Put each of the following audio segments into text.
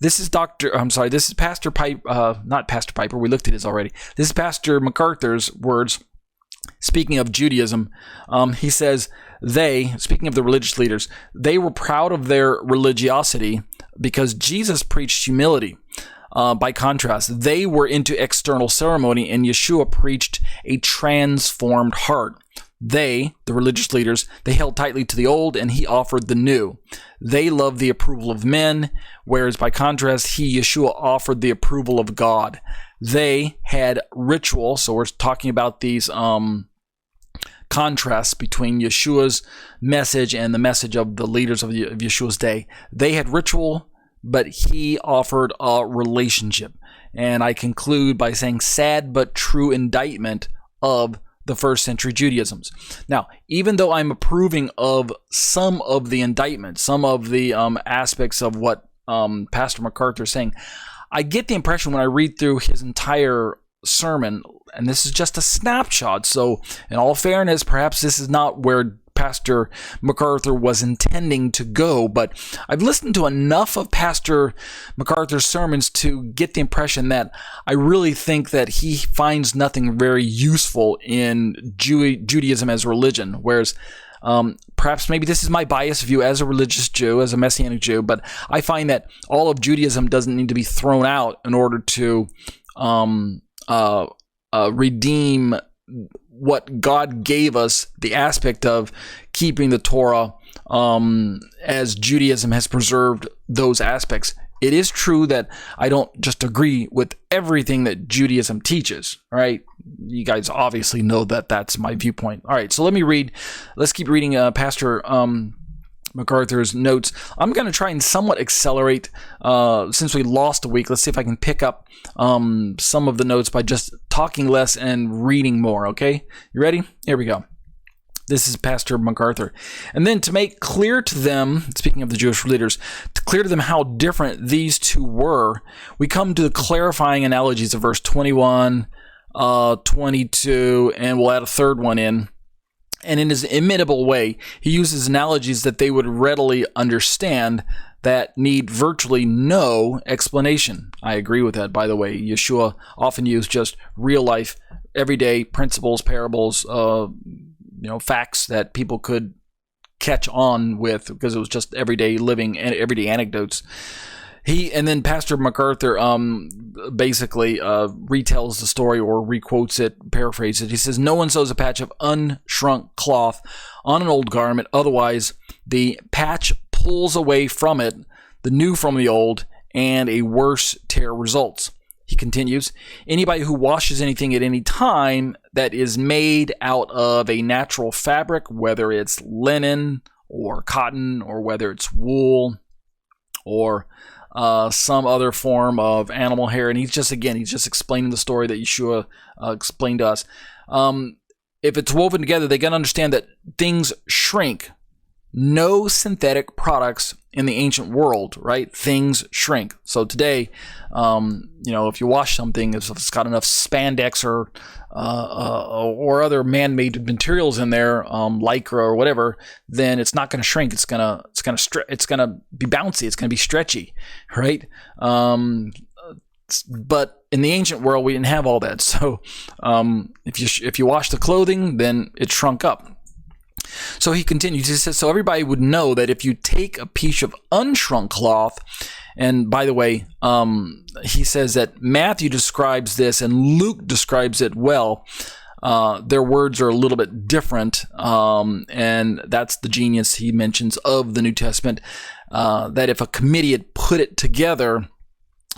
This is Pastor Piper, not Pastor Piper. We looked at his already. This is Pastor MacArthur's words. Speaking of Judaism, he says speaking of the religious leaders, they were proud of their religiosity because Jesus preached humility. By contrast, they were into external ceremony, and Yeshua preached a transformed heart. They, the religious leaders, they held tightly to the old, and he offered the new. They loved the approval of men, whereas by contrast, Yeshua, offered the approval of God. They had ritual, so we're talking about these contrasts between Yeshua's message and the message of the leaders of Yeshua's day. They had ritual, but he offered a relationship. And I conclude by saying sad but true indictment of the first century Judaisms. Now, even though I'm approving of some of the indictment, some of the aspects of what Pastor MacArthur is saying, I get the impression when I read through his entire sermon, and this is just a snapshot, so in all fairness, perhaps this is not where Pastor MacArthur was intending to go, but I've listened to enough of Pastor MacArthur's sermons to get the impression that I really think that he finds nothing very useful in Judaism as religion, whereas perhaps maybe this is my biased view as a religious Jew, as a Messianic Jew, but I find that all of Judaism doesn't need to be thrown out in order to redeem what God gave us, the aspect of keeping the Torah, as Judaism has preserved those aspects. It is true that I don't just agree with everything that Judaism teaches, right? You guys obviously know that that's my viewpoint. All right, so let's keep reading Pastor MacArthur's notes. I'm going to try and somewhat accelerate since we lost a week. Let's see if I can pick up some of the notes by just talking less and reading more, okay? You ready? Here we go. This is Pastor MacArthur. And then to make clear to them, speaking of the Jewish leaders, to clear to them how different these two were, we come to the clarifying analogies of verse 21, 22, and we'll add a third one in. And in his inimitable way, he uses analogies that they would readily understand that need virtually no explanation. I agree with that, by the way. Yeshua often used just real life, everyday principles, parables, facts that people could catch on with because it was just everyday living and everyday anecdotes. And then Pastor MacArthur basically retells the story or requotes it, paraphrases it. He says, "No one sews a patch of unshrunk cloth on an old garment, otherwise the patch pulls away from it, the new from the old, and a worse tear results." He continues, "Anybody who washes anything at any time that is made out of a natural fabric, whether it's linen or cotton or whether it's wool or some other form of animal hair," and he's just explaining the story that Yeshua explained to us. If it's woven together, they got to understand that things shrink. No synthetic products in the ancient world, right? Things shrink. So today, if you wash something, if it's got enough spandex or other man-made materials in there, lycra or whatever, then it's not going to shrink. It's gonna be bouncy. It's gonna be stretchy, right? But in the ancient world, we didn't have all that. So if you wash the clothing, then it shrunk up. So he continues, he says, so everybody would know that if you take a piece of unshrunk cloth, and by the way, he says that Matthew describes this and Luke describes it well. Their words are a little bit different, and that's the genius he mentions of the New Testament, that if a committee had put it together,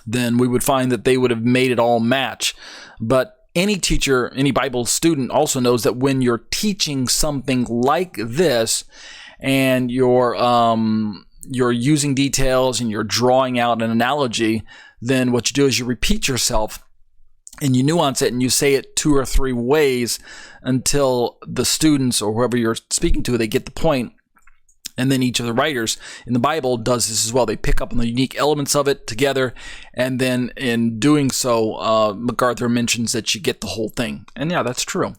then we would find that they would have made it all match. But any teacher, any Bible student also knows that when you're teaching something like this and you're using details and you're drawing out an analogy, then what you do is you repeat yourself and you nuance it and you say it 2 or 3 ways until the students or whoever you're speaking to, they get the point. And then each of the writers in the Bible does this as well. They pick up on the unique elements of it together. And then in doing so, MacArthur mentions that you get the whole thing. And yeah, that's true.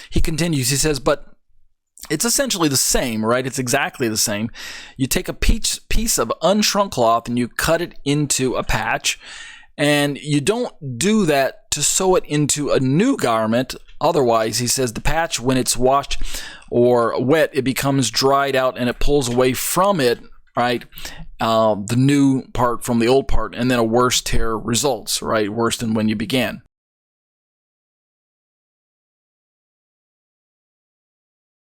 He continues, he says, but It's essentially the same, right? It's exactly the same. You take a piece of unshrunk cloth and you cut it into a patch, and you don't do that to sew it into a new garment. Otherwise, he says, the patch, when it's washed or wet, it becomes dried out and it pulls away from it, right? The new part from the old part, and then a worse tear results, right? Worse than when you began.